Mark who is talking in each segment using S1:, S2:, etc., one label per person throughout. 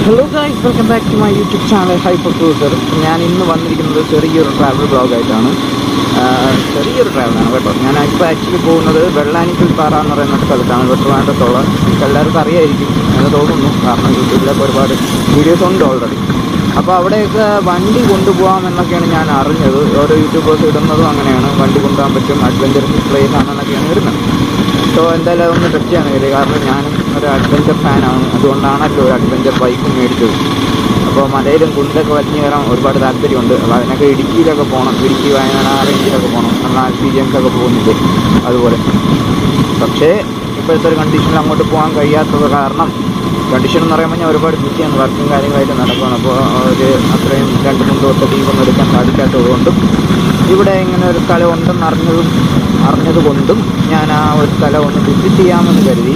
S1: Hello guys, welcome back to my YouTube channel Hyper Cruiser. ഞാൻ ഇന്ന് വന്നിരിക്കുന്നത് ചെറിയൊരു ട്രാവൽ ബ്ലോഗായിട്ടാണ്. ചെറിയൊരു ട്രാവലാണ് കേട്ടോ. ഞാൻ ഇപ്പോൾ ആക്ച്വലി പോകുന്നത് വെള്ളാനിക്കൽ പാറ എന്ന് പറയുന്ന സ്ഥലത്താണ്. ട്രിവാൻഡ്രത്തുള്ള നിങ്ങൾക്ക് എല്ലാവർക്കും അറിയായിരിക്കും എന്ന് തോന്നുന്നു, കാരണം യൂട്യൂബിലൊക്കെ ഒരുപാട് വീഡിയോസ് ഉണ്ട് ഓൾറെഡി. അപ്പോൾ അവിടെയൊക്കെ വണ്ടി കൊണ്ടുപോകാമെന്നൊക്കെയാണ് ഞാൻ അറിഞ്ഞത്. ഓരോ യൂട്യൂബേഴ്സ് ഇടുന്നതും അങ്ങനെയാണ്, വണ്ടി കൊണ്ടുപോകാൻ പറ്റും, അഡ്വഞ്ചറസ് പ്ലേസ് ആണെന്നൊക്കെയാണ് വരുന്നത്. സോ എന്തായാലും അതൊന്ന് ടെസ്റ്റ് ചെയ്യാൻ കഴിയില്ല, കാരണം ഞാനും ഒരു അഡ്വഞ്ചർ ഫാനാണ്. അതുകൊണ്ടാണല്ലോ ഒരു അഡ്വഞ്ചർ ബൈക്കും മേടിച്ചത്. അപ്പോൾ മലയിലും കുന്നിലൊക്കെ വലിഞ്ഞു കയറാൻ ഒരുപാട് താല്പര്യമുണ്ട്. അപ്പോൾ അതിനൊക്കെ ഇടുക്കിയിലൊക്കെ പോകണം, ഇടുക്കി വയനാട് ആ റേഞ്ചിലൊക്കെ പോകണം. നമ്മൾ ആൽപീരിയൻസ് ഒക്കെ പോകുന്നില്ലേ അതുപോലെ. പക്ഷേ ഇപ്പോഴത്തെ ഒരു കണ്ടീഷനിൽ അങ്ങോട്ട് പോകാൻ കഴിയാത്തത് കാരണം, കണ്ടീഷൻ എന്ന് പറയുമ്പോൾ ഞാൻ ഒരുപാട് ബിസിയാണ്, വർക്കും കാര്യങ്ങളായിട്ട് നടക്കുകയാണ്. അപ്പോൾ ഒരു അത്രയും 2-3 ദിവസത്തെ ലീവൊന്നും എടുക്കാൻ സാധിക്കാത്തത് കൊണ്ടും ഇവിടെ ഇങ്ങനെ ഒരു സ്ഥലം ഉണ്ടെന്ന് അറിഞ്ഞതുകൊണ്ടും ഞാൻ ആ ഒരു സ്ഥലം ഒന്ന് വിസിറ്റ് ചെയ്യാമെന്ന് കരുതി.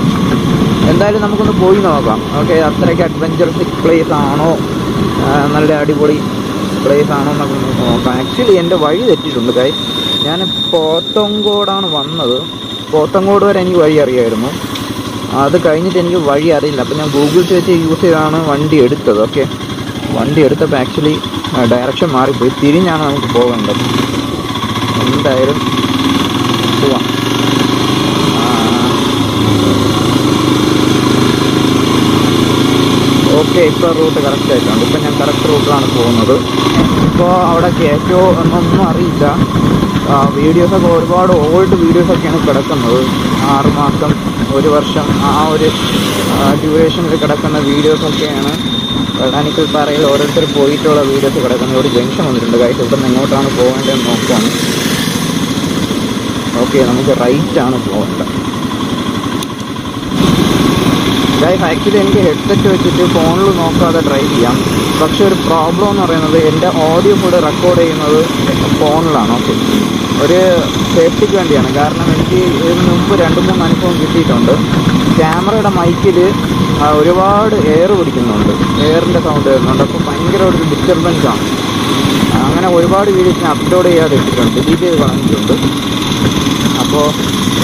S1: എന്തായാലും നമുക്കൊന്ന് പോയി നോക്കാം. ഓക്കെ, അത്രയ്ക്ക് അഡ്വഞ്ചറസ് പ്ലേസ് ആണോ, നല്ല അടിപൊളി പ്ലേസ് ആണോ എന്നൊക്കെ നോക്കാം. ആക്ച്വലി എൻ്റെ വഴി തെറ്റിയിട്ടുണ്ട് കൈ. ഞാൻ പോത്തങ്കോടാണ് വന്നത്. പോത്തങ്കോട് വരെ എനിക്ക് വഴി അറിയായിരുന്നു. അത് കഴിഞ്ഞിട്ട് എനിക്ക് വഴി അറിയില്ല. അപ്പോൾ ഞാൻ ഗൂഗിൾ സെർച്ച് യൂസ് ചെയ്താണ് വണ്ടി എടുത്തത്. ഓക്കെ, വണ്ടി എടുത്തപ്പോൾ ആക്ച്വലി ഡയറക്ഷൻ മാറിപ്പോയി. തിരിഞ്ഞാണ് നമുക്ക് പോകേണ്ടത്. എന്തായാലും പോവാം. ഓക്കെ, ഇപ്പോൾ റൂട്ട് കറക്റ്റ് ആയിട്ടുണ്ട്. ഇപ്പം ഞാൻ കറക്റ്റ് റൂട്ടിലാണ് പോകുന്നത്. ഇപ്പോൾ അവിടെ കയറ്റോ എന്നൊന്നും അറിയില്ല. വീഡിയോസൊക്കെ ഒരുപാട് ഓൾഡ് വീഡിയോസൊക്കെയാണ് കിടക്കുന്നത്. 6 മാസം, 1 വർഷം ആ ഒരു ഡ്യൂറേഷനിൽ കിടക്കുന്ന വീഡിയോസൊക്കെയാണ് വെള്ളാനിക്കൽ പാറയിൽ ഓരോരുത്തർ പോയിട്ടുള്ള വീഡിയോസ് കിടക്കുന്നത്. ഒരു ജംഗ്ഷൻ വന്നിട്ടുണ്ട് ഗൈസ്. ഇവിടെ നിന്ന് എങ്ങോട്ടാണ് പോകേണ്ടതെന്ന് നോക്കുകയാണ്. ഓക്കെ, നമുക്ക് റൈറ്റാണ് പോകേണ്ടത് ഗൈസ്. ആക്ച്വലി എനിക്ക് ഹെഡ്സെറ്റ് വെച്ചിട്ട് ഫോണിൽ നോക്കാതെ ഡ്രൈവ് ചെയ്യാം. പക്ഷെ ഒരു പ്രോബ്ലം എന്ന് പറയുന്നത്, എൻ്റെ ഓഡിയോ കൂടെ റെക്കോർഡ് ചെയ്യുന്നത് ഫോണിലാണ്. ഓക്കെ, ഒരു സേഫ്റ്റിക്ക് വേണ്ടിയാണ്. കാരണം എനിക്ക് ഇതിന് മുമ്പ് 2-3 അനുഭവം കിട്ടിയിട്ടുണ്ട്. ക്യാമറയുടെ മൈക്കിൽ ഒരുപാട് എയർ പിടിക്കുന്നുണ്ട്, എയറിൻ്റെ സൗണ്ട് വരുന്നുണ്ട്. അപ്പോൾ ഭയങ്കര ഒരു ഡിസ്റ്റർബൻസ് ആണ്. അങ്ങനെ ഒരുപാട് വീഡിയോസ് ഞാൻ അപ്ലോഡ് ചെയ്യാതെ ഇട്ടിട്ടുണ്ട്, ഡിലീറ്റ് ചെയ്ത് കളഞ്ഞിട്ടുണ്ട്. അപ്പോൾ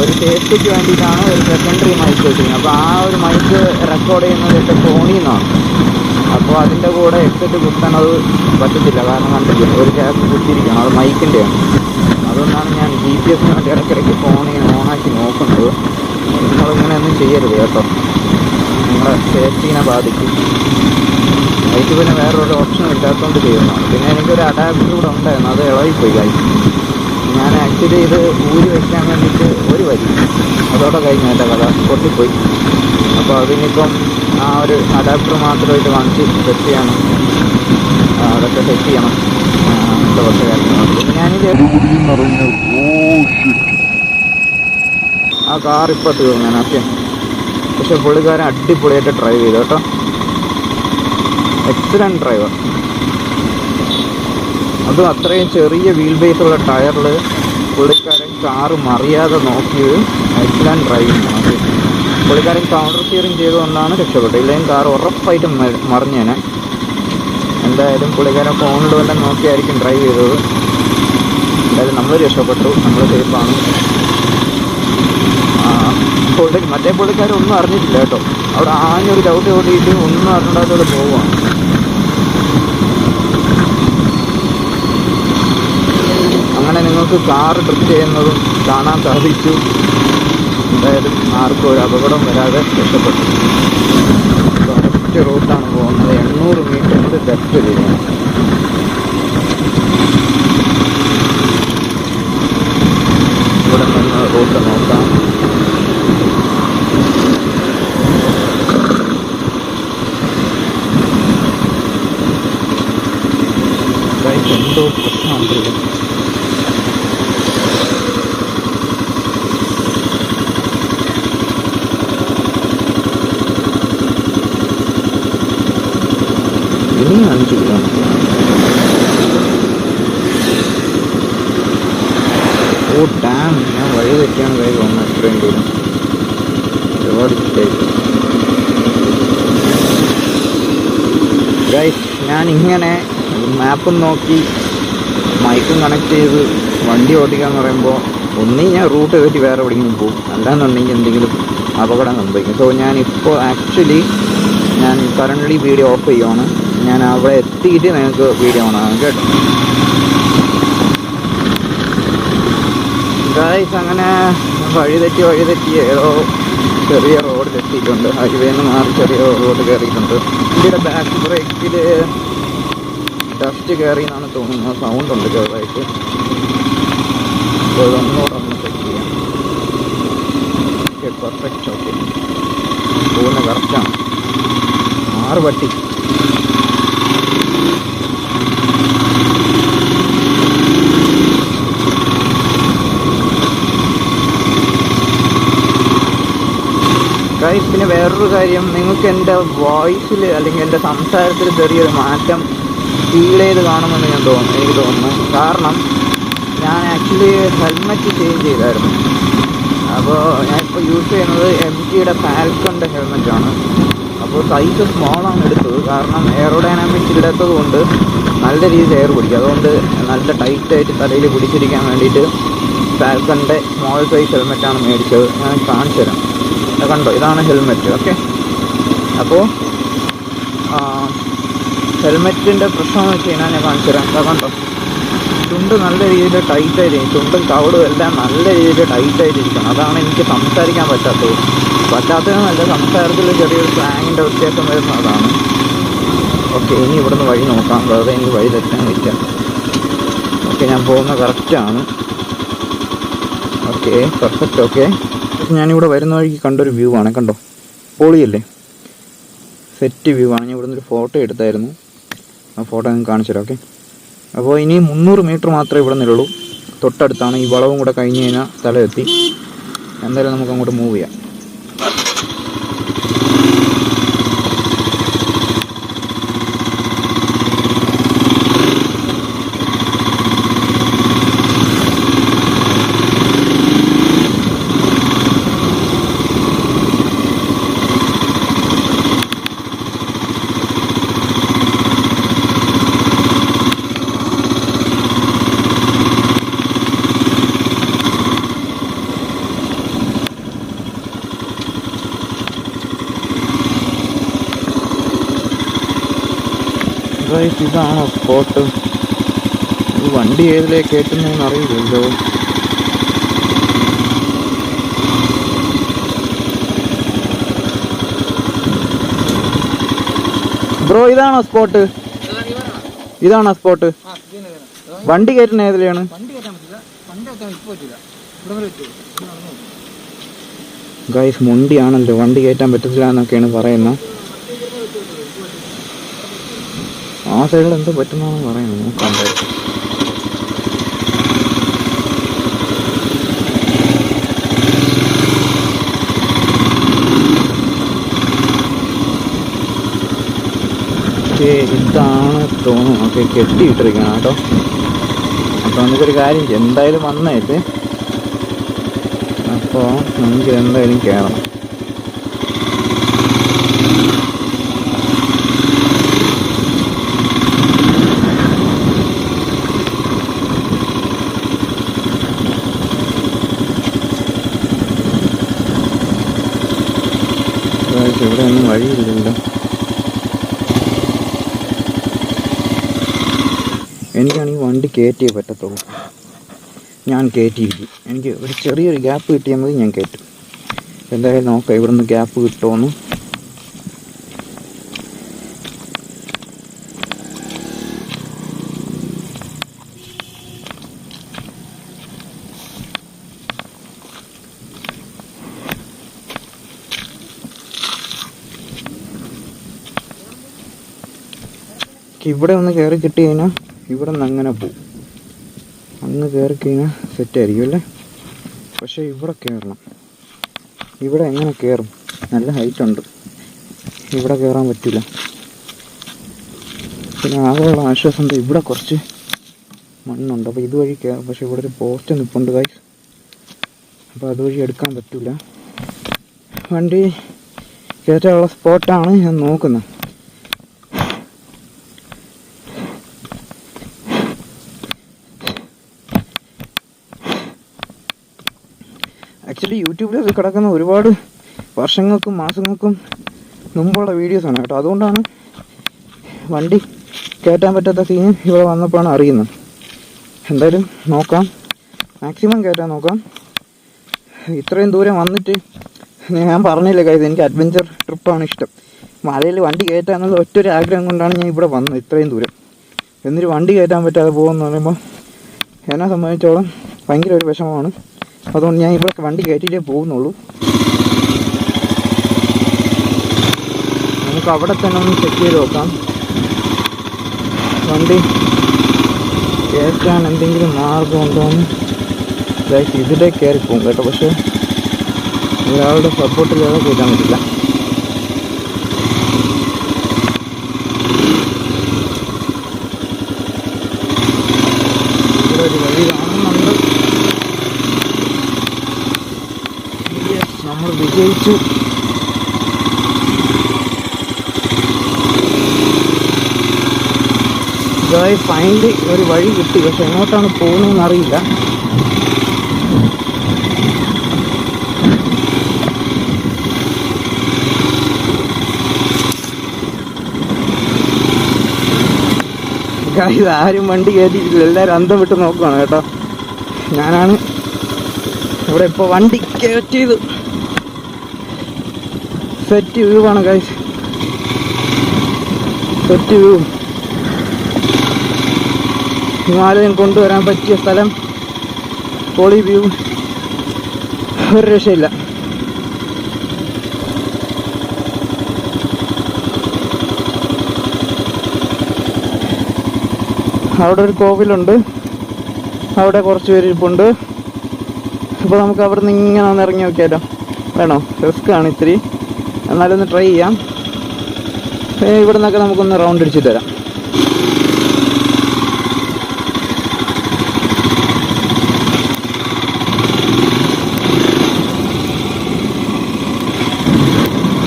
S1: ഒരു സേഫ്റ്റിക്ക് വേണ്ടിയിട്ടാണ് ഒരു സെക്കൻഡറി മൈക്ക് വെച്ചിരിക്കുന്നത്. അപ്പോൾ ആ ഒരു മൈക്ക് റെക്കോർഡ് ചെയ്യുന്നത് എൻ്റെ ഫോണിൽ നിന്നാണ്. അപ്പോൾ അതിൻ്റെ കൂടെ ഹെഡ്സെറ്റ് കുത്തണത് പറ്റത്തില്ല, കാരണം കണ്ടില്ല ഒരു ക്യാപ്പ് കുത്തിയിരിക്കണം, അത് മൈക്കിൻ്റെയാണ്. അതുകൊണ്ടാണ് ഞാൻ GPS വേണ്ടി ഇടയ്ക്കിടയ്ക്ക് ഫോണിങ്ങനെ ഓണാക്കി നോക്കുന്നത്. നിങ്ങളിങ്ങനെയൊന്നും ചെയ്യരുത് കേട്ടോ, നിങ്ങളെ സേഫ്റ്റീനെ ബാധിക്കും. മൈക്ക് പിന്നെ വേറൊരു ഓപ്ഷൻ ഇല്ലാത്തതുകൊണ്ട് ചെയ്യുന്നതാണ്. പിന്നെ എനിക്കൊരു അഡാപ്റ്റർ കൂടെ ഉണ്ടായിരുന്നു, അത് ഇളകിപ്പോയി കാര്യം. ഞാൻ ആക്ച്വലി ഇത് ഊരി വയ്ക്കാൻ വേണ്ടിയിട്ട് ഒരു വരി, അതോടെ കഴിഞ്ഞ എൻ്റെ കഥ പൊട്ടിപ്പോയി. അപ്പോൾ അതിനിപ്പം ആ ഒരു അഡാപ്റ്റർ മാത്രമായിട്ട് വാങ്ങിച്ച് സെറ്റ് ചെയ്യണം. അതൊക്കെ സെറ്റ് ചെയ്യണം, അങ്ങനത്തെ കുറച്ച് കാര്യങ്ങളുണ്ട്. ഞാനിത് ആ കാർ ഇപ്പോൾ തീർന്നു ഞാൻ. ഓക്കെ, പക്ഷെ പുള്ളിക്കാരൻ അടിപൊളിയായിട്ട് ഡ്രൈവ് ചെയ്തു കേട്ടോ. Excellent driver. അതും അത്രയും ചെറിയ വീൽ ബേസുള്ള ടയറിൽ പുള്ളിക്കാരൻ കാറ് മറിയാതെ നോക്കിയത് എക്സലൻറ്റ് ഡ്രൈവിംഗ് ആണ്. പുള്ളിക്കാരൻ കൗണ്ടർ സ്റ്റിയറിങ് ചെയ്തുകൊണ്ടാണ് രക്ഷപ്പെട്ടത്. ഇല്ലെങ്കിൽ കാർ ഉറപ്പായിട്ടും മറിഞ്ഞേനെ. എന്തായാലും പുള്ളിക്കാരൻ ഫോണിൽ വല്ലതും നോക്കിയായിരിക്കും ഡ്രൈവ് ചെയ്തത്. എന്തായാലും നമ്മൾ രക്ഷപ്പെട്ടു, നമ്മൾ സേഫാണ്. മറ്റേ പുള്ളിക്കാരൻ ഒന്നും അറിഞ്ഞിട്ടില്ല കേട്ടോ. അവിടെ ആഞ്ഞൊരു ചവിട്ടി ഓടിയിട്ട് ഒന്നും അറിഞ്ഞിടാത്തോടെ പോവുകയാണ്. അങ്ങനെ നിങ്ങൾക്ക് കാർ ഡ്രിഫ്റ്റ് ചെയ്യുന്നതും കാണാൻ സാധിച്ചു. എന്തായാലും ആർക്കും ഒരു അപകടം വരാതെ രക്ഷപ്പെട്ടു. കറക്റ്റ് റൂട്ടാണ് പോകുന്നത്. 800 മീറ്ററിൽ ലെഫ്റ്റ് തിരിഞ്ഞു. ഇവിടെ നിന്ന് റൂട്ട് നോക്കാം. എന്തോ പ്രശ്നമുണ്ട്. ഇനിയും 5 കിലോമീറ്റർ. ഓ ഡാം, ഞാൻ വഴി തെറ്റിയാണ് കൈ പോകുന്നത്. ഇത്രയും ദൂരം ഒരുപാട് ഇഷ്ടമായി ഗൈസ്. ഞാനിങ്ങനെ മാപ്പും നോക്കി മൈക്കും കണക്ട് ചെയ്ത് വണ്ടി ഓടിക്കാന്ന് പറയുമ്പോൾ ഒന്നീ ഞാൻ റൂട്ട് തെറ്റി വേറെ എവിടെയെങ്കിലും പോകും, അല്ലാന്നുണ്ടെങ്കിൽ എന്തെങ്കിലും അപകടം സംഭവിക്കും. സോ ഞാനിപ്പോൾ ആക്ച്വലി ഞാൻ കറൻ്റ്ലി വീഡിയോ ഓഫ് ചെയ്യുവാണ്. ഞാൻ അവിടെ എത്തിയിട്ട് നിങ്ങൾക്ക് വീഡിയോ ഓണാകും കേട്ടോ. ഗായ്സ്, അങ്ങനെ വഴി തെറ്റി ഏതോ ചെറിയ റോഡിൽ എത്തിയിട്ടുണ്ട്. ഹൈവേന്ന് മാറി ചെറിയ റോഡ് കയറിയിട്ടുണ്ട്. വണ്ടിയുടെ ബാക്ക് ബ്രേക്കിൽ ഡസ്റ്റ് കയറി എന്നാണ് തോന്നുന്നത്. സൗണ്ടുണ്ട് ചെറുതായിട്ട്. അപ്പോൾ ഇതൊന്നുകൂടെ ഒന്ന് ചെക്ക് ചെയ്യാം. Okay, perfect. ഓക്കെ, പോകുന്ന കറക്റ്റാണ്. 6 പട്ടി. ഗൈസ്, പിന്നെ വേറൊരു കാര്യം, നിങ്ങൾക്ക് എൻ്റെ വോയിസിൽ അല്ലെങ്കിൽ എൻ്റെ സംസാരത്തിൽ ചെറിയൊരു മാറ്റം ഫീൽ ചെയ്ത് കാണുമെന്ന് എനിക്ക് തോന്നുന്നു. കാരണം ഞാൻ ആക്ച്വലി ഹെൽമെറ്റ് ചേഞ്ച് ചെയ്തായിരുന്നു. അപ്പോൾ ഞാനിപ്പോൾ യൂസ് ചെയ്യുന്നത് MGയുടെ ഫാൽക്കണിൻ്റെ ഹെൽമെറ്റാണ്. അപ്പോൾ സൈസ് സ്മോളാണ് എടുത്തത്. കാരണം എയറോഡൈനാമിക്സ് ഇല്ലാത്തത് കൊണ്ട് നല്ല രീതിയിൽ എയർ പിടിക്കും. അതുകൊണ്ട് നല്ല ടൈറ്റായിട്ട് തലയിൽ പിടിച്ചിരിക്കാൻ വേണ്ടിയിട്ട് ഫാൽക്കണിൻ്റെ സ്മോൾ സൈസ് ഹെൽമെറ്റാണ് മേടിച്ചത്. ഞാൻ കാണിച്ചു തരാം. കണ്ടോ, ഇതാണ് ഹെൽമെറ്റ്. ഓക്കെ, അപ്പോൾ ഹെൽമെറ്റിൻ്റെ പ്രശ്നം എന്ന് വെച്ച് കഴിഞ്ഞാൽ ഞാൻ കാണിച്ചു തരാം. കണ്ടോ, ചുണ്ട് നല്ല രീതിയിൽ ടൈറ്റായിരിക്കും. ചുണ്ടും കവടും എല്ലാം നല്ല രീതിയിൽ ടൈറ്റായിട്ടിരിക്കണം. അതാണ് എനിക്ക് സംസാരിക്കാൻ പറ്റാത്തതെന്നല്ല, സംസാരത്തിൽ ചെറിയൊരു സ്ലാങ്ങിൻ്റെ വ്യത്യാസം വരുന്ന അതാണ്. ഓക്കെ, ഇനി ഇവിടുന്ന് വഴി നോക്കാം. വെറുതെ എനിക്ക് വഴി തെറ്റാൻ പറ്റാം. ഓക്കെ, ഞാൻ പോകുന്ന കറക്റ്റാണ്. Okay, perfect. ഓക്കെ, ഞാനിവിടെ വരുന്ന വഴിക്ക് കണ്ടൊരു വ്യൂ ആണ്. കണ്ടോ, പൊളിയല്ലേ, സെറ്റ് വ്യൂ ആണ്. ഞാൻ ഇവിടെ നിന്നൊരു ഫോട്ടോ എടുത്തായിരുന്നു. ആ ഫോട്ടോ ഞാൻ കാണിച്ചു തരാം. ഓക്കെ, അപ്പോൾ ഇനി 300 മീറ്റർ മാത്രമേ ഇവിടെ നിന്നുള്ളൂ. തൊട്ടടുത്താണ്. ഈ വളവും കൂടെ കഴിഞ്ഞ് കഴിഞ്ഞാൽ സ്ഥലമെത്തി. എന്തായാലും നമുക്ക് അങ്ങോട്ട് മൂവ് ചെയ്യാം. ഇതാണോ സ്പോട്ട്? ഈ വണ്ടി ഏതിലേക്ക് കയറ്റുന്നതെന്ന് അറിയില്ലല്ലോ. ബ്രോ, ഇതാണോ സ്പോട്ട്? ഇതാണോ സ്പോട്ട്? വണ്ടി കയറ്റുന്ന ഏതിലെയാണ്? ഗൈസ്, മുണ്ടിയാണല്ലോ, വണ്ടി കയറ്റാൻ പറ്റത്തില്ല എന്നൊക്കെയാണ് പറയുന്നത്. ആ സൈഡിൽ എന്തോ പറ്റുന്നതാണ് പറയുന്നത്. നോക്കാം. ഇതാണ് തോന്നുന്നു. ഓക്കെ, കെട്ടിയിട്ടിരിക്കണം കേട്ടോ. അപ്പോൾ നമുക്കൊരു കാര്യം ചെയ്യാം. എന്തായാലും വന്നേറ്റ്, അപ്പോൾ നമുക്ക് എന്തായാലും കയറണം. ഇവിടെ ഒന്നും വഴിയില്ലല്ലോ. എനിക്കാണെങ്കിൽ വണ്ടി കയറ്റിയേ പറ്റത്തുള്ളൂ. ഞാൻ കയറ്റിയിരിക്കും. എനിക്ക് ഒരു ചെറിയൊരു ഗ്യാപ്പ് കിട്ടിയാൽ മതി, ഞാൻ കയറ്റും. എന്തായാലും നോക്കാം ഇവിടുന്ന് ഗ്യാപ്പ് കിട്ടുമെന്ന്. ഇവിടെ ഒന്ന് കയറി കിട്ടി കഴിഞ്ഞാൽ ഇവിടെ നിന്ന് അങ്ങനെ പോവും. അങ്ങ് കയറി കഴിഞ്ഞാൽ സെറ്റായിരിക്കും അല്ലേ. പക്ഷേ ഇവിടെ കയറണം. ഇവിടെ എങ്ങനെ കയറും? നല്ല ഹൈറ്റുണ്ട്. ഇവിടെ കയറാൻ പറ്റില്ല. പിന്നെ ആകെയുള്ള ആശ്വാസം എന്താ, ഇവിടെ കുറച്ച് മണ്ണുണ്ട്. അപ്പോൾ ഇതുവഴി കയറും. പക്ഷേ ഇവിടെ ഒരു പോസ്റ്റ് നിൽപ്പുണ്ട് ഗൈസ്. അപ്പോൾ അതുവഴി എടുക്കാൻ പറ്റില്ല. വണ്ടി കയറ്റാനുള്ള സ്പോട്ടാണ് ഞാൻ നോക്കുന്നത്. ആക്ച്വലി യൂട്യൂബിൽ കിടക്കുന്ന ഒരുപാട് വർഷങ്ങൾക്കും മാസങ്ങൾക്കും മുമ്പുള്ള വീഡിയോസാണ് കേട്ടോ. അതുകൊണ്ടാണ് വണ്ടി കയറ്റാൻ പറ്റാത്ത സീൻ ഇവിടെ വന്നപ്പോഴാണ് അറിയുന്നത്. എന്തായാലും നോക്കാം, മാക്സിമം കയറ്റാൻ നോക്കാം. ഇത്രയും ദൂരം വന്നിട്ട് ഞാൻ പറഞ്ഞില്ല കാര്യം എനിക്ക് അഡ്വഞ്ചർ ട്രിപ്പാണ് ഇഷ്ടം. മലയിൽ വണ്ടി കയറ്റാൻ എന്നുള്ള ഒറ്റൊരു ആഗ്രഹം കൊണ്ടാണ് ഞാൻ ഇവിടെ വന്നത് ഇത്രയും ദൂരം. എന്നിട്ട് വണ്ടി കയറ്റാൻ പറ്റാതെ പോകുമെന്ന് പറയുമ്പോൾ എന്നെ സംബന്ധിച്ചോളം ഭയങ്കര ഒരു വിഷമമാണ്. അതുകൊണ്ട് ഞാൻ ഇവിടെ വണ്ടി കയറ്റിയിട്ടേ പോകുന്നുള്ളൂ. നമുക്ക് അവിടെ തന്നെ ഒന്ന് ചെക്ക് ചെയ്ത് നോക്കാം, വണ്ടി കയറ്റാൻ എന്തെങ്കിലും മാർഗമുണ്ടോയെന്ന്. ഇതിലേ കയറിപ്പോകും കേട്ടോ, പക്ഷേ ഒരാളുടെ സപ്പോർട്ടില്ലാതെ കയറ്റാൻ പറ്റില്ല. ഇവിടെ ഒരു വഴി കാണുന്നുണ്ട്. നമ്മൾ വിജയിച്ചു. ഇതായി ഫൈൻഡ് ഒരു വഴി കിട്ടി, പക്ഷെ എങ്ങോട്ടാണ് പോകുന്നതെന്ന് അറിയില്ല. ഇത് ആരും വണ്ടി കയറ്റിയിട്ടില്ല, എല്ലാവരും അന്തം വിട്ട് നോക്കുകയാണ് കേട്ടോ. ഞാനാണ് ഇവിടെ ഇപ്പോൾ വണ്ടി കയറ്റിയത്. സെറ്റ് വ്യൂ ആണ് ഗൈസ്, സെറ്റ് വ്യൂ. ഹിമാലയം കൊണ്ടുവരാൻ പറ്റിയ സ്ഥലം, പൊളി വ്യൂ, ഒരു രക്ഷയില്ല. അവിടെ ഒരു കോവിലുണ്ട്, അവിടെ കുറച്ച് പേര് ഇരിപ്പുണ്ട്. അപ്പോൾ നമുക്ക് അവിടെ നിന്ന് ഇങ്ങനെ ഒന്ന് ഇറങ്ങി നോക്കിയാലോ? വേണോ? റിസ്ക് ആണ് ഇത്തിരി, എന്നാലും ഒന്ന് ട്രൈ ചെയ്യാം. ഇവിടെ നിന്നൊക്കെ നമുക്കൊന്ന് റൗണ്ട് അടിച്ചിട്ട് തരാം.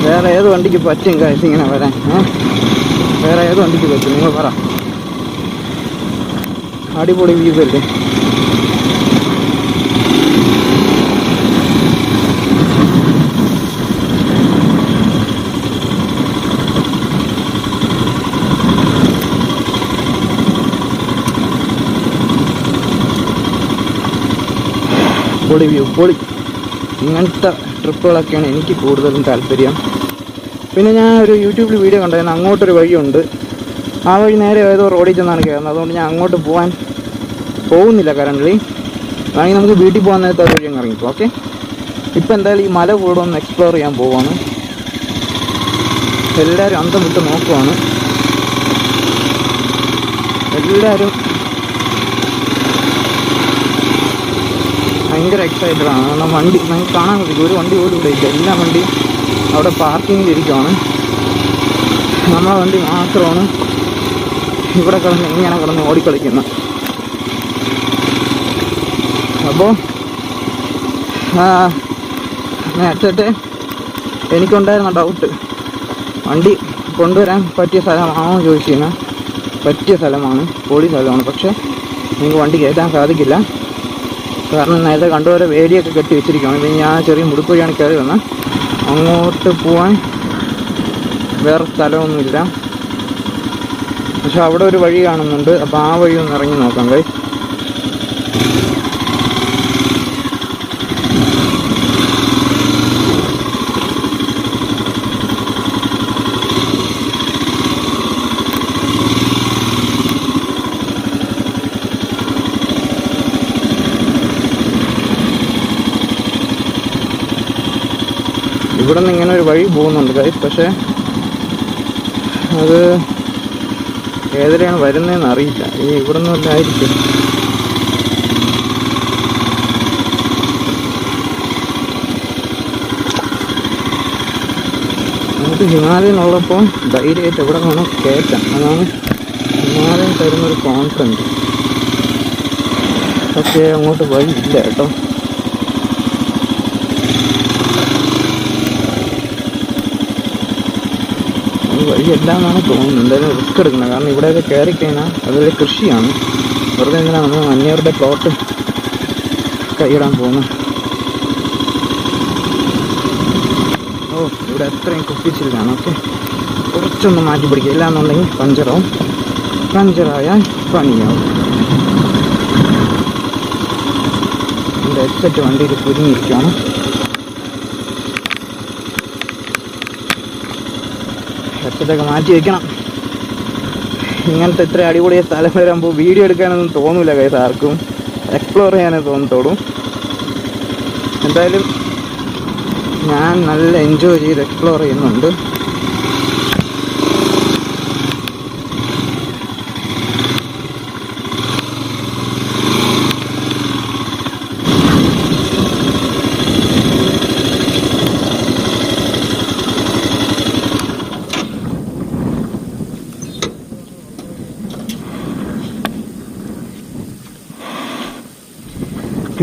S1: വേറെ ഏത് വണ്ടിക്ക് പറ്റും കാശ് ഇങ്ങനെ വരാൻ? വേറെ ഏത് വണ്ടിക്ക് പറ്റും നിങ്ങൾ പറ? അടിപൊളി വ്യൂ അല്ലേ? പൊളി വ്യൂ, പൊളി. ഇങ്ങനത്തെ ട്രിപ്പുകളൊക്കെയാണ് എനിക്ക് കൂടുതലും താല്പര്യം. പിന്നെ ഞാൻ ഒരു യൂട്യൂബിൽ വീഡിയോ കണ്ടായിരുന്നു, അങ്ങോട്ടൊരു വഴിയുണ്ട്, ആ വഴി നേരെ ഏതോ റോഡിൽ ചെന്നാണ് കയറുന്നത്. അതുകൊണ്ട് ഞാൻ അങ്ങോട്ട് പോകുന്നില്ല കറണ്ട്ലി. വേണമെങ്കിൽ നമുക്ക് വീട്ടിൽ പോകാൻ നേരത്തെ ആ വഴി അങ്ങ് ഇറങ്ങിപ്പോ. ഓക്കെ, ഇപ്പം എന്തായാലും ഈ മല കൂടെ ഒന്ന് എക്സ്പ്ലോർ ചെയ്യാൻ പോവാണ്. എല്ലാവരും അന്തം വിട്ട് നോക്കുവാണ്. എല്ലാവരും ഭയങ്കര എക്സൈറ്റഡ് ആണ്. കാരണം വണ്ടി നമുക്ക് കാണാൻ പറ്റും, ഒരു വണ്ടി പോലും ഇവിടെ ഇല്ല. എല്ലാ വണ്ടിയും അവിടെ പാർക്കിങ്ങിൽ ഇരിക്കുവാണ്. നമ്മളെ വണ്ടി മാത്രമാണ് ഇവിടെ കിടന്ന് ഓടിക്കളിക്കുന്നത്. അപ്പോൾ നേരത്തെ എനിക്കുണ്ടായിരുന്ന ഡൗട്ട്, വണ്ടി കൊണ്ടുവരാൻ പറ്റിയ സ്ഥലമാണോ ചോദിച്ചു കഴിഞ്ഞാൽ പറ്റിയ സ്ഥലമാണ്, പൊളി സ്ഥലമാണ്. പക്ഷേ നിങ്ങൾക്ക് വണ്ടി കയറ്റാൻ സാധിക്കില്ല. കാരണം നേരത്തെ കണ്ടുവരെ വേലിയൊക്കെ കെട്ടി വെച്ചിരിക്കുകയാണ്. പിന്നെ ഞാൻ ചെറിയ മുടുക്കുവഴിയാണ് കയറി വന്നത്. അങ്ങോട്ട് പോകാൻ വേറെ സ്ഥലമൊന്നുമില്ല. പക്ഷെ അവിടെ ഒരു വഴി കാണുന്നുണ്ട്, അപ്പോൾ ആ വഴി ഒന്ന് ഇറങ്ങി നോക്കാം ഗൈസ്. ഇവിടെ നിന്ന് ഇങ്ങനെ ഒരു വഴി പോകുന്നുണ്ട് ഗൈസ്, പക്ഷേ അത് ഏതിലെയാണ് വരുന്നതെന്ന് അറിയില്ല. ഇവിടെ നിന്ന് വല്ല ആയിരിക്കും. നമുക്ക് ഹിമാലയനുള്ളപ്പോൾ ധൈര്യമായിട്ട് എവിടെ വേണം കയറ്റാം. അതാണ് ഹിമാലയം തരുന്നൊരു കോൺഫിഡൻസ്. പക്ഷേ അങ്ങോട്ട് വഴി ഇല്ല കേട്ടോ. വഴിയെല്ലാം എന്നാണ് തോന്നുന്നത്. എന്തായാലും റിസ്ക് എടുക്കണം, കാരണം ഇവിടെയൊക്കെ കയറി കഴിഞ്ഞാൽ അതൊരു കൃഷിയാണ്. വെറുതെ എന്തിനാണ് നമ്മൾ അന്യരുടെ പ്ലോട്ട് കൈയിടാൻ പോകുന്നത്? ഓ ഇവിടെ എത്രയും കുപ്പിച്ചില്ലാണ്. ഓക്കെ, കുറച്ചൊന്ന് മാറ്റി പിടിക്കുക, ഇല്ലാന്നുണ്ടെങ്കിൽ പഞ്ചറാവും. പഞ്ചറായാൽ പണിയാവും. എൻ്റെ ഹെഡ്സെറ്റ് വണ്ടിയിൽ കുരുങ്ങിയിരിക്കുകയാണ്. ഹെഡ്സെറ്റൊക്കെ മാറ്റി വയ്ക്കണം. ഇങ്ങനത്തെ ഇത്ര അടിപൊളിയ സ്ഥലം വരുമ്പോൾ വീഡിയോ എടുക്കാനൊന്നും തോന്നില്ല കൈസ്, ആർക്കും എക്സ്പ്ലോർ ചെയ്യാനേ തോന്നത്തോളൂ. എന്തായാലും ഞാൻ നല്ല എൻജോയ് ചെയ്ത് എക്സ്പ്ലോർ ചെയ്യുന്നുണ്ട്.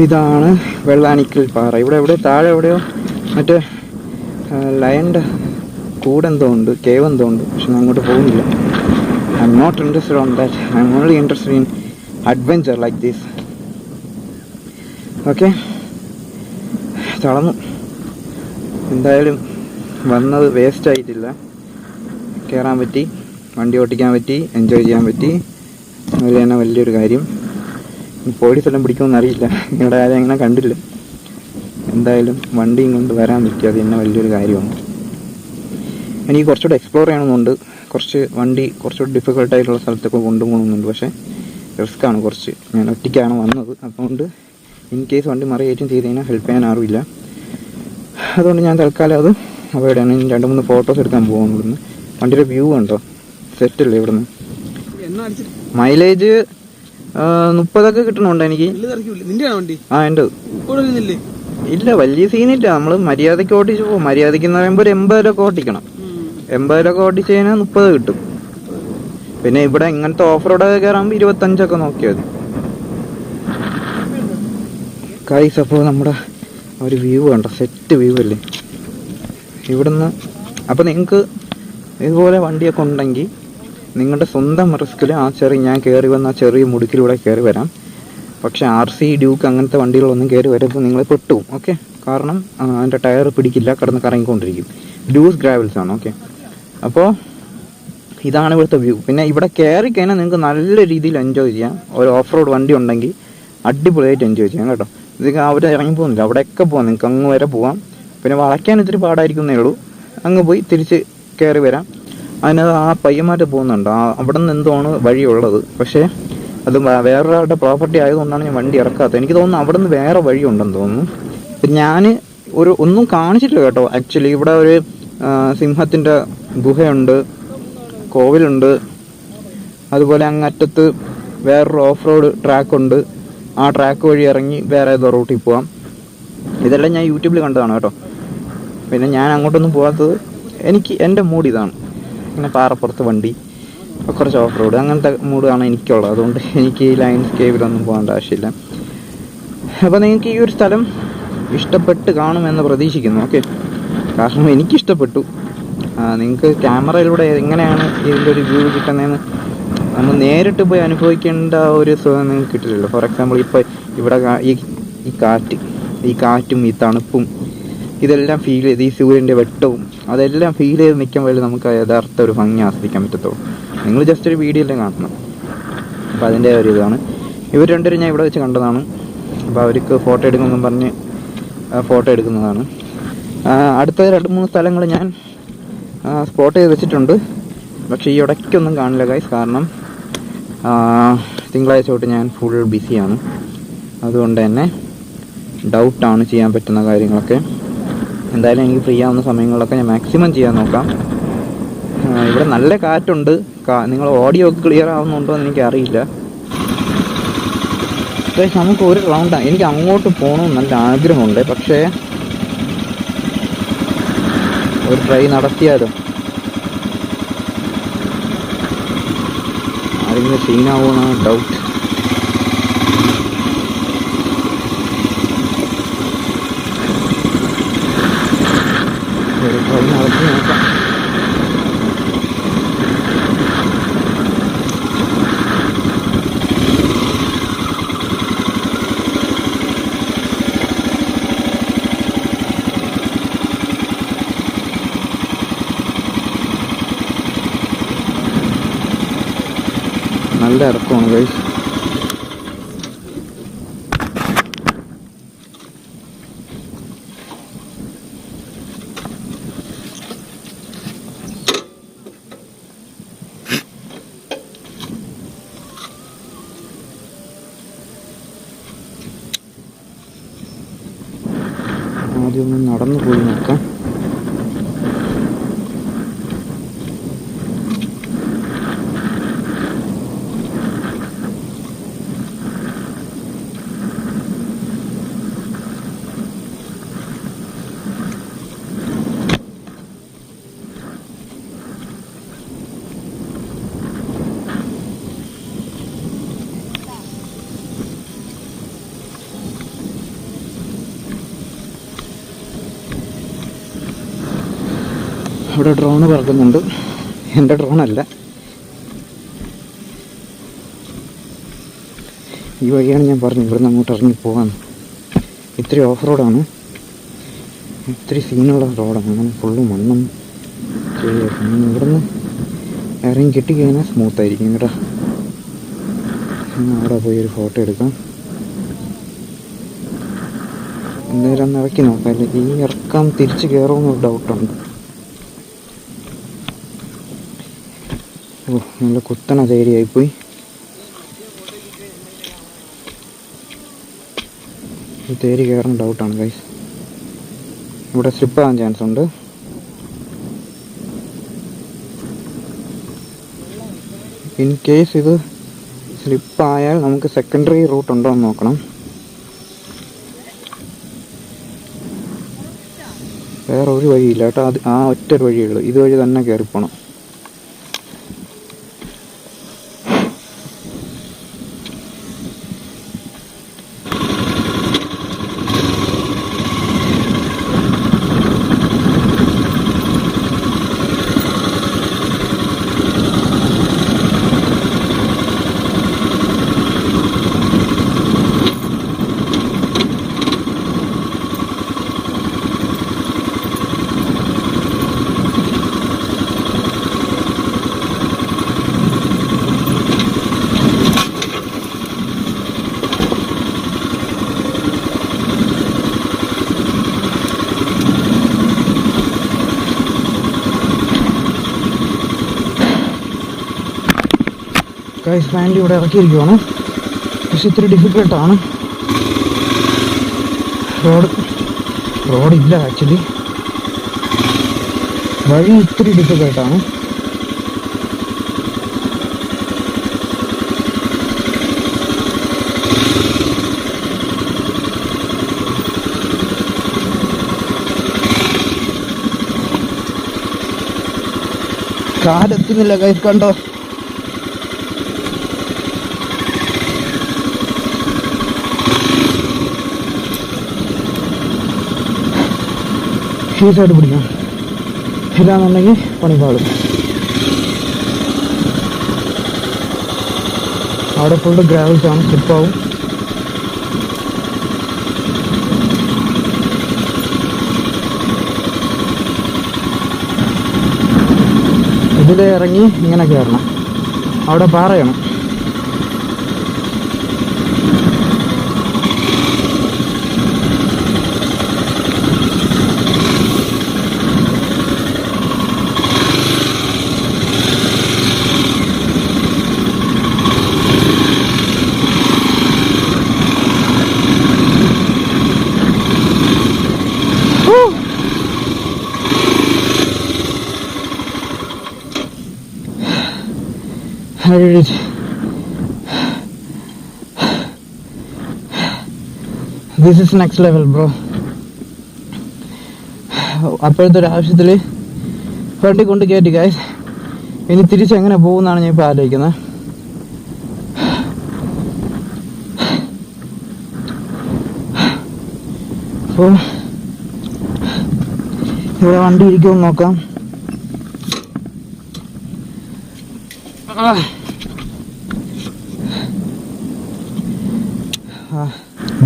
S1: ഇതാണ് വെള്ളാനിക്കൽ പാറ. ഇവിടെ താഴെ എവിടെയോ മറ്റേ ലയൻ്റെ കൂടെന്തോ ഉണ്ട്, കേവ് എന്തോ ഉണ്ട്. പക്ഷെ ഞാൻ അങ്ങോട്ട് പോകുന്നില്ല. I am not interested on that. I am only interested in adventure like this. Okay, തളർന്നു. എന്തായാലും വന്നത് വേസ്റ്റ് ആയിട്ടില്ല. കയറാൻ പറ്റി, വണ്ടി ഓട്ടിക്കാൻ പറ്റി, എൻജോയ് ചെയ്യാൻ പറ്റി. അതിൽ തന്നെ വലിയൊരു കാര്യം. പോലീസ് എല്ലാം പിടിക്കുമെന്ന് അറിയില്ല, ഇവിടെ ആരും അങ്ങനെ കണ്ടില്ല. എന്തായാലും വണ്ടിയും കൊണ്ട് വരാൻ പറ്റി, അത് തന്നെ വലിയൊരു കാര്യമാണ്. എനിക്ക് കുറച്ചുകൂടെ എക്സ്പ്ലോർ ചെയ്യണമെന്നുണ്ട്. വണ്ടി കുറച്ചുകൂടെ ഡിഫിക്കൽട്ടായിട്ടുള്ള സ്ഥലത്തൊക്കെ കൊണ്ടുപോകണമെന്നുണ്ട്. പക്ഷേ റിസ്ക്കാണ് കുറച്ച്. ഞാൻ ഒറ്റയ്ക്കാണ് വന്നത്, അതുകൊണ്ട് ഇൻ കേസ് വണ്ടി മറിയേറ്റും ചെയ്ത് കഴിഞ്ഞാൽ ഹെൽപ്പ് ചെയ്യാൻ ആരുമില്ല. അതുകൊണ്ട് ഞാൻ തൽക്കാലം അത് അവിടെയാണ്. 2-3 ഫോട്ടോസ് എടുക്കാൻ പോകുന്നു. ഇവിടുന്ന് വണ്ടിയുടെ വ്യൂ ഉണ്ടോ, സെറ്റല്ലേ ഇവിടുന്ന്. മൈലേജ് 30 കിട്ടണുണ്ട് എനിക്ക്. ആ ഉണ്ട്. ഇല്ല, വലിയ സീനില്ല. നമ്മൾ മര്യാദയ്ക്ക് ഓടിച്ച് പോകും. മര്യാദയ്ക്ക് എന്ന് പറയുമ്പോൾ ഒരു 80 ഓട്ടിക്കണം. 80 ഓടിച്ച് കഴിഞ്ഞാൽ 30 കിട്ടും. പിന്നെ ഇവിടെ ഇങ്ങനത്തെ ഓഫ് റോഡൊക്കെ കയറാകുമ്പോൾ 25 നോക്കിയാൽ മതി. ഗൈസ്, അപ്പോൾ നമ്മുടെ ഒരു വ്യൂ കണ്ടോ, സെറ്റ് വ്യൂ അല്ലേ ഇവിടുന്ന്. അപ്പോൾ നിങ്ങൾക്ക് ഇതുപോലെ വണ്ടിയൊക്കെ ഉണ്ടെങ്കിൽ നിങ്ങളുടെ സ്വന്തം റിസ്കിൽ ഞാൻ കയറി വന്ന ആ ചെറിയ മുടുക്കിലൂടെ കയറി വരാം. പക്ഷേ RC ഡ്യൂക്ക് അങ്ങനത്തെ വണ്ടികളൊന്നും കയറി വരുമ്പോൾ നിങ്ങൾ പെട്ടുപോകും. ഓക്കെ, കാരണം അതിൻ്റെ ടയർ പിടിക്കില്ല, കിടന്ന് കറങ്ങിക്കൊണ്ടിരിക്കും. ഡ്യൂസ് ഗ്രാവൽസ് ആണ്. ഓക്കെ, അപ്പോൾ ഇതാണ് ഇവിടുത്തെ വ്യൂ. പിന്നെ ഇവിടെ കയറി കഴിഞ്ഞാൽ നിങ്ങൾക്ക് നല്ല രീതിയിൽ എൻജോയ് ചെയ്യാം. ഒരു ഓഫ് റോഡ് വണ്ടി ഉണ്ടെങ്കിൽ അടിപൊളിയായിട്ട് എൻജോയ് ചെയ്യാം കേട്ടോ. ഇത് അവിടെ ഇറങ്ങി പോകുന്നില്ല, അവിടെയൊക്കെ പോകാം, നിങ്ങൾക്ക് അങ്ങ് വരെ പോവാം. പിന്നെ വളയ്ക്കാൻ ഇത്തിരി പാടായിരിക്കുന്നേ ഉള്ളൂ. അങ്ങ് പോയി തിരിച്ച് കയറി വരാം. അതിനകത്ത് ആ പയ്യന്മാർ പോകുന്നുണ്ട്, അവിടെ നിന്ന് എന്താണ് വഴിയുള്ളത്. പക്ഷേ അത് വേറൊരാളുടെ പ്രോപ്പർട്ടി ആയതുകൊണ്ടാണ് ഞാൻ വണ്ടി ഇറക്കാത്തത്. എനിക്ക് തോന്നുന്നു അവിടെ നിന്ന് വേറെ വഴിയുണ്ടെന്ന് തോന്നുന്നു. ഇപ്പം ഞാൻ ഒന്നും കാണിച്ചിട്ടില്ല കേട്ടോ. ആക്ച്വലി ഇവിടെ ഒരു സിംഹത്തിൻ്റെ ഗുഹയുണ്ട്, കോവിലുണ്ട്. അതുപോലെ അങ്ങറ്റത്ത് വേറൊരു ഓഫ് റോഡ് ട്രാക്കുണ്ട്. ആ ട്രാക്ക് വഴി ഇറങ്ങി വേറെ ഏതോ റൂട്ടിൽ പോവാം. ഇതെല്ലാം ഞാൻ യൂട്യൂബിൽ കണ്ടതാണ് കേട്ടോ. പിന്നെ ഞാൻ അങ്ങോട്ടൊന്നും പോകാത്തത് എൻ്റെ മൂഡ് ഇതാണ്. ഇങ്ങനെ പാറപ്പുറത്ത് വണ്ടി, കുറച്ച് ഓഫ് റോഡ്, അങ്ങനത്തെ മൂഡാണ് എനിക്കുള്ളത്. അതുകൊണ്ട് എനിക്ക് ഈ ലൈൻസ്കേപ്പിലൊന്നും പോകേണ്ട ആവശ്യമില്ല. അപ്പോൾ നിങ്ങൾക്ക് ഈ ഒരു സ്ഥലം ഇഷ്ടപ്പെട്ട് കാണുമെന്ന് പ്രതീക്ഷിക്കുന്നു. ഓക്കെ, കാരണം എനിക്കിഷ്ടപ്പെട്ടു. നിങ്ങൾക്ക് ക്യാമറയിലൂടെ എങ്ങനെയാണ് ഇതിൻ്റെ ഒരു വ്യൂ കിട്ടുന്നതെന്ന് നമ്മൾ നേരിട്ട് പോയി അനുഭവിക്കേണ്ട ഒരു സുഖം നിങ്ങൾക്ക് കിട്ടില്ലല്ലോ. ഫോർ എക്സാമ്പിൾ ഇപ്പോൾ ഇവിടെ ഈ കാറ്റും ഈ തണുപ്പും ഇതെല്ലാം ഫീൽ ചെയ്ത്, ഈ സൂര്യൻ്റെ വെട്ടവും അതെല്ലാം ഫീൽ ചെയ്ത് നിൽക്കുമ്പോൾ നമുക്ക് യഥാർത്ഥ ഒരു ഭംഗി ആസ്വദിക്കാൻ പറ്റത്തുള്ളൂ. നിങ്ങൾ ജസ്റ്റ് ഒരു വീഡിയോയിലും കാണണം. അപ്പോൾ അതിൻ്റെ ഒരു ഇതാണ്. ഇവർ രണ്ടുപേരും ഞാൻ ഇവിടെ വെച്ച് കണ്ടതാണ്. അപ്പോൾ അവർക്ക് ഫോട്ടോ എടുക്കുമെന്നും പറഞ്ഞ് ഫോട്ടോ എടുക്കുന്നതാണ്. അടുത്ത 2-3 സ്ഥലങ്ങൾ ഞാൻ സ്പോട്ട് ചെയ്ത് വെച്ചിട്ടുണ്ട്. പക്ഷേ ഈ ഇടയ്ക്കൊന്നും കാണില്ല ഗൈസ്, കാരണം തിങ്കളാഴ്ച തൊട്ട് ഞാൻ ഫുൾ ബിസിയാണ്. അതുകൊണ്ട് തന്നെ ഡൗട്ടാണ് ചെയ്യാൻ പറ്റുന്ന കാര്യങ്ങളൊക്കെ. എന്തായാലും എനിക്ക് ഫ്രീ ആവുന്ന സമയങ്ങളിലൊക്കെ ഞാൻ മാക്സിമം ചെയ്യാൻ നോക്കാം. ഇവിടെ നല്ല കാറ്റുണ്ട്. നിങ്ങൾ ഓഡിയോ ഒക്കെ ക്ലിയർ ആവുന്നുണ്ടോ എന്ന് എനിക്കറിയില്ല. പക്ഷേ നമുക്ക് ഒരു റൗണ്ടാണ്. എനിക്ക് അങ്ങോട്ട് പോകണമെന്ന് നല്ല ആഗ്രഹമുണ്ട്. പക്ഷേ ഒരു ട്രൈ നടത്തിയാലോ, ആരെങ്കിലും സീനാവുമെന്നാണ് ഡൗട്ട്. ഒരു ട്രൈ നടത്തി നോക്കാം. നല്ല ഇറക്കമാണ് ഗൈസ്. ആദ്യം ഒന്ന് നടന്നു പോയി നോക്കാം. ഇവിടെ ഡ്രോണ് പറക്കുന്നുണ്ട്. എൻ്റെ ഡ്രോണല്ല. ഈ വഴിയാണ് ഞാൻ പറഞ്ഞു ഇവിടുന്ന് അങ്ങോട്ട് ഇറങ്ങി പോകാമെന്ന്. ഇത്തിരി ഓഫ് റോഡാണ്, ഇത്തിരി സീനുള്ള റോഡാണ്. അങ്ങനെ ഫുള്ള് മണ്ണും ഇവിടുന്ന് ഇറങ്ങി കിട്ടിക്കഴിഞ്ഞാൽ സ്മൂത്തായിരിക്കും കേട്ടോ. അവിടെ പോയി ഒരു ഫോട്ടോ എടുക്കാം. എന്തായാലും ഒന്ന് ഇറക്കി നോക്കാം. അല്ലെങ്കിൽ ഈ ഇറക്കം തിരിച്ച് കയറുമെന്നൊരു ഡൗട്ടുണ്ട്. ഓ, നല്ല കുത്തണ ഏരിയയായിപ്പോയി. ഈ തേരി കയറാൻ ഡൗട്ടാണ് ഗൈസ്. ഇവിടെ സ്ലിപ്പാകാൻ ചാൻസ് ഉണ്ട്. ഇൻ കേസ് ഇത് സ്ലിപ്പായാൽ നമുക്ക് സെക്കൻഡറി റൂട്ട് ഉണ്ടോ എന്ന് നോക്കണം. വേറെ ഒരു വഴിയില്ല കേട്ടോ. അത് ആ ഒറ്റൊരു വഴിയുള്ളൂ. ഇതുവഴി തന്നെ കയറിപ്പോണം. ഗൈസ്, ഫാമിലി ഇവിടെ ഇറക്കിയിരിക്കുവാണ്. പക്ഷെ ഇത്തിരി ഡിഫിക്കൽട്ടാണ്. റോഡില്ല ആക്ച്വലി. വഴി ഇത്തിരി ഡിഫിക്കൽട്ടാണ്. കാലെത്തുന്നില്ല ഗൈസ്, കണ്ടോ? ഈ സൈഡ് പിടിക്കാം, ഇല്ലാന്നുണ്ടെങ്കിൽ പണിപാടും. അവിടെ ഫുള്ള് ഗ്രാവൽസ് ആണ്, സ്ലിപ്പാവും. ഇതിൽ ഇറങ്ങി ഇങ്ങനെ കയറണം. അവിടെ പാറയാണ്. This is next level bro. അപ്പോഴത്തെ ഒരു ആവശ്യത്തിൽ വണ്ടി കൊണ്ട് കയറ്റി ഗൈസ്. ഇനി തിരിച്ചെങ്ങനെ പോകുമെന്നാണ് ഞാൻ ഇപ്പോൾ ആലോചിക്കുന്നത്. അപ്പോൾ ഇവിടെ വണ്ടി ഇരിക്കുമെന്ന് നോക്കാം.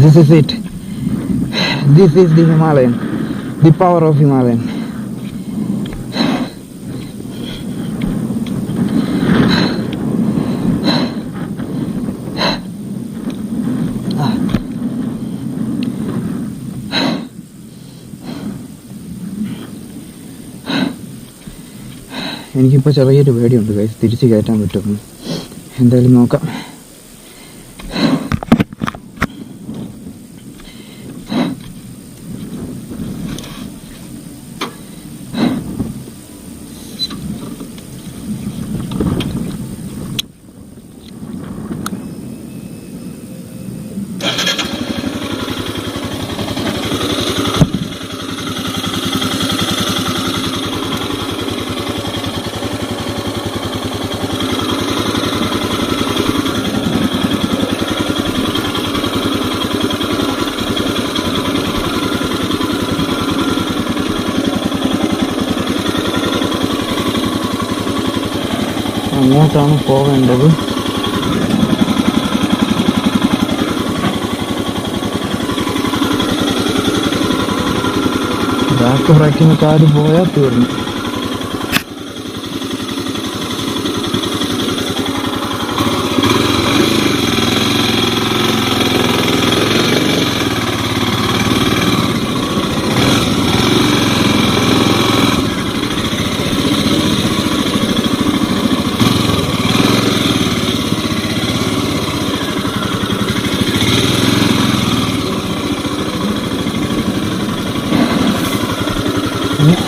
S1: This is it. This is the Himalayan, the power of Himalayan. എനിക്കിപ്പോൾ ചെറിയൊരു പേടിയുണ്ട് ഗൈസ്, തിരിച്ച് കയറ്റാൻ പറ്റുമോ എന്തായാലും നോക്കാം. അങ്ങോട്ടാണ് പോവേണ്ടത്. ബാക്ക് ബ്രേക്കിന് കാല് പോയാൽ തീർന്നു.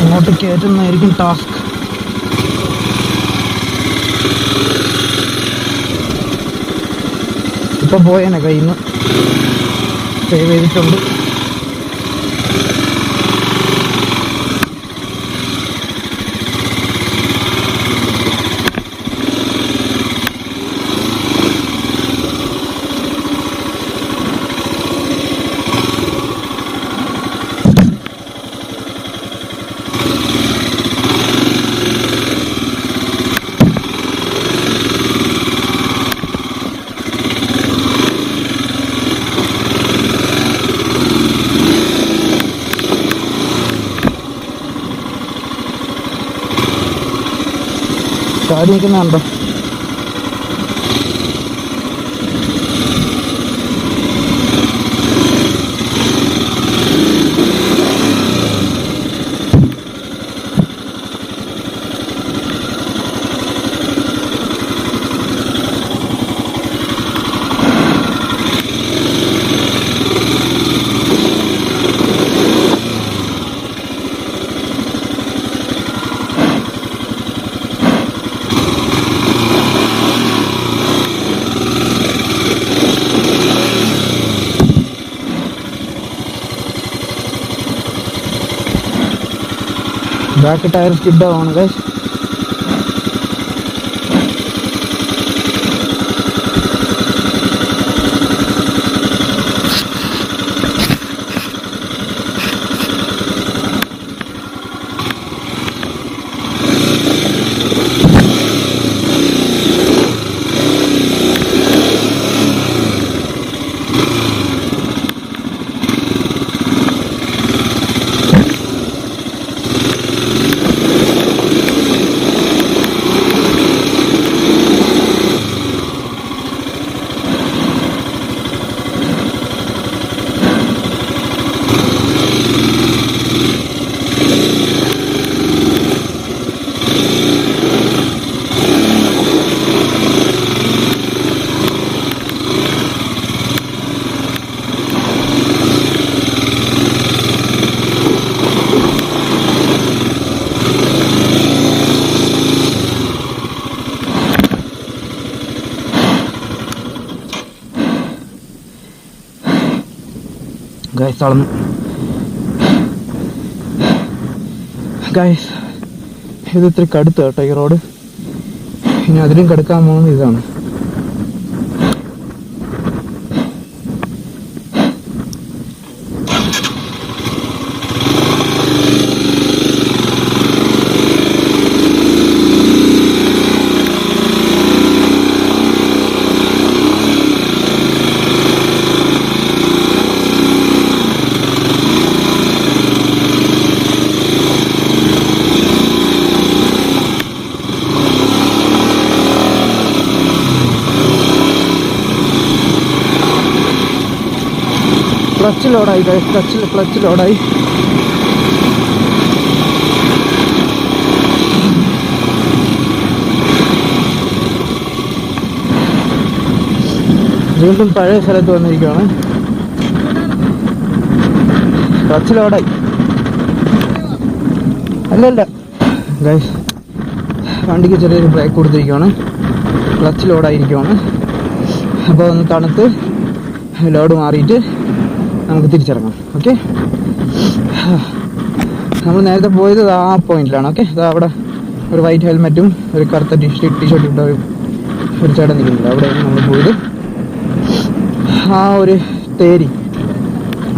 S1: അങ്ങോട്ട് കയറ്റുന്നതായിരിക്കും ടാസ്ക്. ഇപ്പം പോയേനെ കയ്യിൽ നിന്ന് സേവ് ചെയ്തിട്ടുണ്ട്. ചാടി നിൽക്കുന്നുണ്ടോ? ബാക്ക് ടയർ സ്കിഡ് ആവാണ് ഗൈസ്. ഗൈസ് അളന്നു. ഗൈസ് ഇത് ഇത്തിരി കടുത്ത കേട്ടോ ഈ റോഡ്. ഇനി അതിലും കടുക്കാൻ പോകുന്നത് ഇതാണ്. ക്ലച്ച് ലോഡായി ക്ലച്ച് ലോഡായി. വീണ്ടും പഴയ സ്ഥലത്ത് വന്നിരിക്കുകയാണ്. ക്ലച്ച് ലോഡായി. അല്ലല്ല ഗൈസ്, വണ്ടിക്ക് ചെറിയൊരു ബ്രേക്ക് കൊടുത്തിരിക്കുകയാണ്. ക്ലച്ച് ലോഡായിരിക്കുകയാണ്. അപ്പോൾ ഒന്ന് തണുത്ത് ലോഡ് മാറിയിട്ട് നമുക്ക് തിരിച്ചിറങ്ങാം. ഓക്കെ, നമ്മൾ നേരത്തെ പോയത് ആ പോയിന്റിലാണ്. ഓക്കെ, അവിടെ ഒരു വൈറ്റ് ഹെൽമെറ്റും ഒരു കറുത്ത ടീഷർട്ട് ഇട്ട ഒരു ചേട്ടൻ നിൽക്കുന്നുണ്ട്. അവിടെയാണ് നമ്മൾ പോയത്. ആ ഒരു തേരി,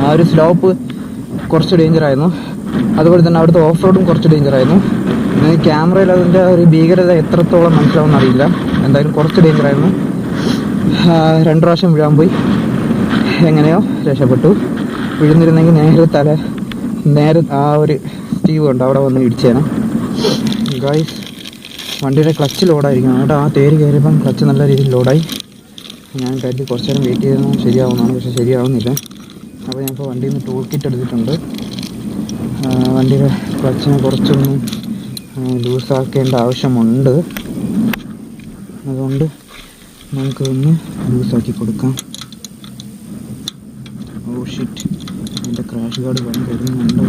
S1: ആ ഒരു സ്ലോപ്പ് കുറച്ച് ഡേഞ്ചറായിരുന്നു. അതുപോലെ തന്നെ അവിടുത്തെ ഓഫ് റോഡും കുറച്ച് ഡേഞ്ചറായിരുന്നു. ക്യാമറയിൽ അതിൻ്റെ ഒരു ഭീകരത എത്രത്തോളം മനസ്സിലാവുമെന്ന് അറിയില്ല. എന്തായാലും കുറച്ച് ഡേഞ്ചറായിരുന്നു. 2 പ്രാവശ്യം വീഴാൻ പോയി. എങ്ങനെയോ രക്ഷപ്പെട്ടു. വീഴുന്നിരുന്നെങ്കിൽ നേരെ ആ ഒരു സ്റ്റീവ് ഉണ്ട്, അവിടെ വന്ന് ഇടിച്ചേനെ. ഗൈസ്, വണ്ടിയുടെ ക്ലച്ച് ലോഡായിരിക്കണം കേട്ടോ. ആ തേര് കയറിയപ്പം ക്ലച്ച് നല്ല രീതിയിൽ ലോഡായി. ഞാൻ കരുതി കുറച്ച് നേരം വെയിറ്റ് ചെയ്താൽ ശരിയാവുന്നതാണ്, പക്ഷെ ശരിയാവുന്നില്ല. അപ്പോൾ ഞാനിപ്പോൾ വണ്ടിയിൽ നിന്ന് ടൂൾ കിറ്റ് എടുത്തിട്ടുണ്ട്. വണ്ടിയുടെ ക്ലച്ചിനെ കുറച്ചൊന്ന് ലൂസാക്കേണ്ട ആവശ്യമുണ്ട്. അതുകൊണ്ട് നമുക്കൊന്ന് ലൂസാക്കി കൊടുക്കാം. ഓ ഷിറ്റ്, എൻ്റെ ക്രാഷ് ഗാർഡ് വന്ന് വരുന്നുണ്ടോ?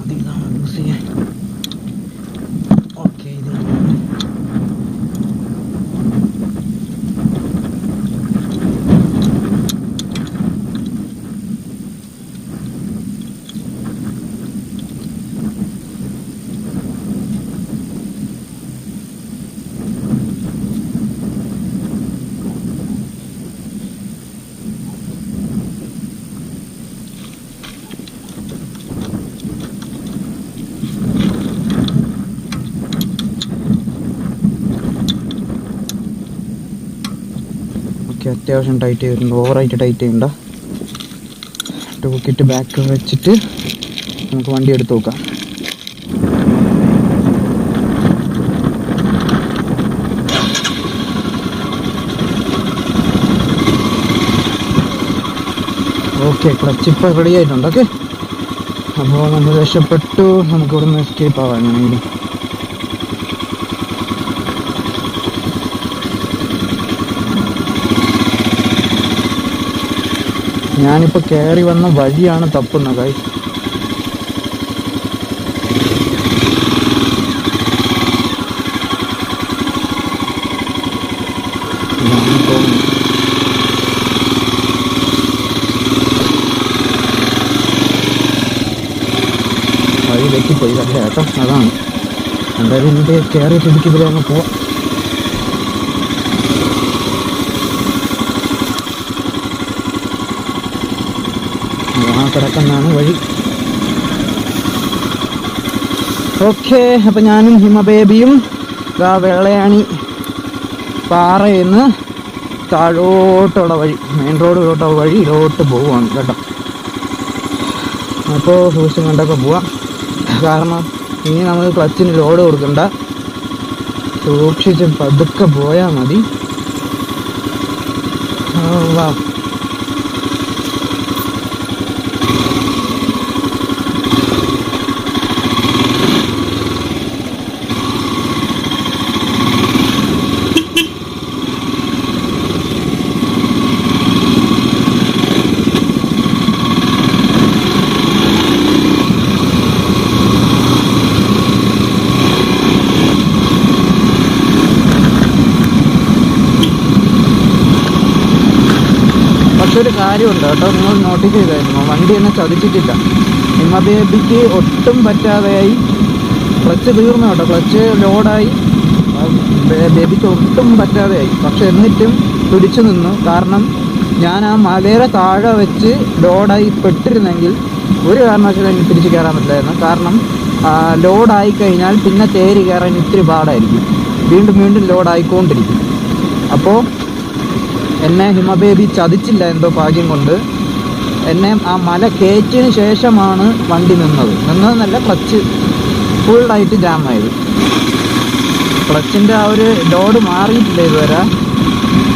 S1: അതിതാണ് ലൂസ് ചെയ്യാൻ. ഓക്കെ, ഇത് അത്യാവശ്യം ടൈറ്റ് ചെയ്തിട്ടുണ്ട്. ഓവറായിട്ട് ടൈറ്റ് ചെയ്യണ്ട. ടൂൾ കിറ്റ് ബാക്ക് വെച്ചിട്ട് നമുക്ക് വണ്ടി എടുത്ത് നോക്കാം. ഓക്കെ, ക്ലച്ച് ഇപ്പോൾ റെഡി ആയിട്ടുണ്ട്. ഓക്കെ, അപ്പോൾ നമ്മൾ രക്ഷപ്പെട്ടു. നമുക്ക് ഇവിടെ നിന്ന് എസ്കേപ്പ് ആവാം എങ്ങനെയെങ്കിലും. ഞാനിപ്പോൾ കയറി വന്ന വഴിയാണ് തപ്പുന്നത് ഗൈസ്. വഴി വെട്ടിപ്പോയി കേട്ടോ. അതാണ് എന്തായാലും ഇതിൻ്റെ കയറിയിട്ട് ഇടിക്കുമ്പോൾ അങ്ങ് പോവാം. കിടക്കുന്നതാണ് വഴി. ഓക്കെ, അപ്പം ഞാനും ഹിമബേബിയും വെള്ളയാണി പാറയിൽ നിന്ന് താഴോട്ടുള്ള വഴി, മെയിൻ റോഡിലോട്ടുള്ള വഴിയിലോട്ട് പോവുകയാണ് കേട്ടോ. അപ്പോൾ സൂക്ഷിച്ചും കണ്ടൊക്കെ പോവാം. കാരണം ഇനി നമ്മൾ ക്ലച്ചിന് ലോഡ് കൊടുക്കണ്ട, സൂക്ഷിച്ച് പതുക്കെ പോയാൽ മതി. വാ, ഒരു കാര്യമുണ്ട് കേട്ടോ, നിങ്ങൾ നോട്ടീസ് ചെയ്തായിരുന്നു. വണ്ടി എന്നെ ചതിച്ചിട്ടില്ല. ഹിമബേബിക്ക് ഒട്ടും പറ്റാതെയായി. ക്ലച്ച് തീർന്നു കേട്ടോ, ക്ലച്ച് ലോഡായി. ബേബിക്ക് ഒട്ടും പറ്റാതെയായി. പക്ഷെ എന്നിട്ടും പിടിച്ചു നിന്നു. കാരണം ഞാൻ ആ മലയുടെ താഴെ വെച്ച് ലോഡായി പെട്ടിരുന്നെങ്കിൽ ഒരു കാരണവശാലും എനിക്ക് തിരിച്ച് കയറാൻ പറ്റില്ലായിരുന്നു. കാരണം ലോഡായി കഴിഞ്ഞാൽ പിന്നെ തേര് കയറാൻ ഇത്തിരി പാടായിരിക്കും. വീണ്ടും വീണ്ടും ലോഡായിക്കൊണ്ടിരിക്കും. അപ്പോൾ എന്നെ ഹിമബേബി ചതിച്ചില്ല എന്തോ ഭാഗ്യം കൊണ്ട്. എന്നെ ആ മല കയറ്റിയതിന് ശേഷമാണ് വണ്ടി നിന്നതെന്നല്ല, ക്ലച്ച് ഫുള്ളായിട്ട് ജാമായത്. ക്ലച്ചിൻ്റെ ആ ഒരു ലോഡ് മാറിയിട്ടില്ല ഇതുവരെ.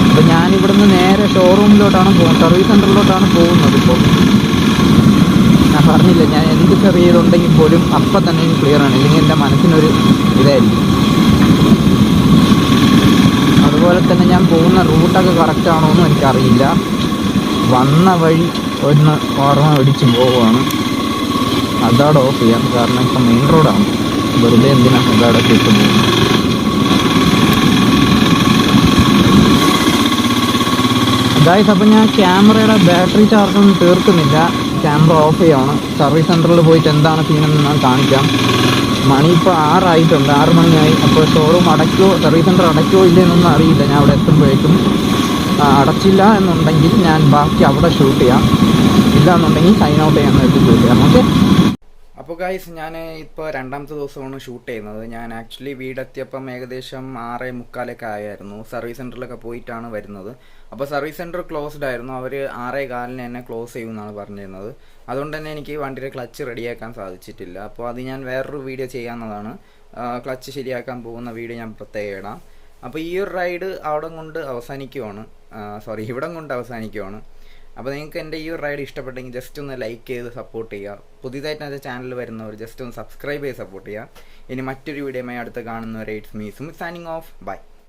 S1: അപ്പോൾ ഞാനിവിടുന്ന് നേരെ ഷോറൂമിലോട്ടാണ് പോകുന്നത്, സർവീസ് സെൻറ്ററിലോട്ടാണ് പോകുന്നത്. ഇപ്പോൾ ഞാൻ പറഞ്ഞില്ല, ഞാൻ എന്ത് ചെറിയതുണ്ടെങ്കിൽ പോലും അപ്പം തന്നെ എനിക്ക് ക്ലിയർ ആണ്, ഇല്ലെങ്കിൽ എൻ്റെ മനസ്സിനൊരു ഇതായിരിക്കും. അതുപോലെ തന്നെ ഞാൻ പോകുന്ന റൂട്ടൊക്കെ കറക്റ്റാണോ എന്നും എനിക്കറിയില്ല. വന്ന വഴി ഒന്ന് ഓർമ്മ പിടിച്ച് പോവുകയാണ്. അതവിടെ ഓഫ് ചെയ്യാം, കാരണം ഇപ്പം മെയിൻ റോഡാണ്, വെറുതെ എന്തിനാണ് അതവിടെ കിട്ടുന്നത്. ഗായ്സ്, അപ്പം ഞാൻ ക്യാമറയുടെ ബാറ്ററി ചാർജൊന്നും തീർക്കുന്നില്ല, ക്യാമറ ഓഫ് ചെയ്യുകയാണ്. സർവീസ് സെൻറ്ററിൽ പോയിട്ട് എന്താണ് സീനെന്ന് ഞാൻ കാണിക്കാം. മണി ഇപ്പോൾ 6 ആയിട്ടുണ്ട്, 6 മണിയായി. അപ്പോൾ ഷോറൂം അടയ്ക്കോ സർവീസ് സെൻറ്റർ അടയ്ക്കോ ഇല്ലെന്നൊന്നും അറിയില്ല. ഞാൻ അവിടെ എത്തുമ്പോഴേക്കും അടച്ചില്ല എന്നുണ്ടെങ്കിൽ ഞാൻ ബാക്കി അവിടെ ഷൂട്ട് ചെയ്യാം, ഇല്ല എന്നുണ്ടെങ്കിൽ സൈൻ ഔട്ട് ചെയ്യാൻ നേരത്തെ ഷൂട്ട് ചെയ്യാം. ഓക്കെ. അപ്പോൾ ഗൈസ്, ഞാൻ ഇപ്പോൾ 2ാമത്തെ ദിവസമാണ് ഷൂട്ട് ചെയ്യുന്നത്. ഞാൻ ആക്ച്വലി വീടെത്തിയപ്പം ഏകദേശം 6:45 ആയിരുന്നു. സർവീസ് സെൻറ്ററിലൊക്കെ പോയിട്ടാണ് വരുന്നത്. അപ്പോൾ സർവീസ് സെൻറ്റർ ക്ലോസ്ഡ് ആയിരുന്നു. അവർ 6:15 തന്നെ ക്ലോസ് ചെയ്യുമെന്നാണ് പറഞ്ഞിരുന്നത്. അതുകൊണ്ട് തന്നെ എനിക്ക് വണ്ടിയുടെ ക്ലച്ച് റെഡിയാക്കാൻ സാധിച്ചിട്ടില്ല. അപ്പോൾ അത് ഞാൻ വേറൊരു വീഡിയോ ചെയ്യാവുന്നതാണ്. ക്ലച്ച് ശരിയാക്കാൻ പോകുന്ന വീഡിയോ ഞാൻ പ്രത്യേകം ഇടാം. അപ്പോൾ ഈ ഒരു റൈഡ് ഇവിടം കൊണ്ട് അവസാനിക്കുവാണ്. അപ്പോൾ നിങ്ങൾക്ക് എൻ്റെ ഈ ഒരു റൈഡ് ഇഷ്ടപ്പെട്ടെങ്കിൽ ജസ്റ്റ് ഒന്ന് ലൈക്ക് ചെയ്ത് സപ്പോർട്ട് ചെയ്യുക. പുതിയതായിട്ട് എൻ്റെ ചാനൽ വരുന്നവർ ജസ്റ്റ് ഒന്ന് സബ്സ്ക്രൈബ് ചെയ്ത് സപ്പോർട്ട് ചെയ്യുക. ഇനി മറ്റൊരു വീഡിയോയുമായി അടുത്ത് കാണുന്നവരെ it's me Sumit signing off. By.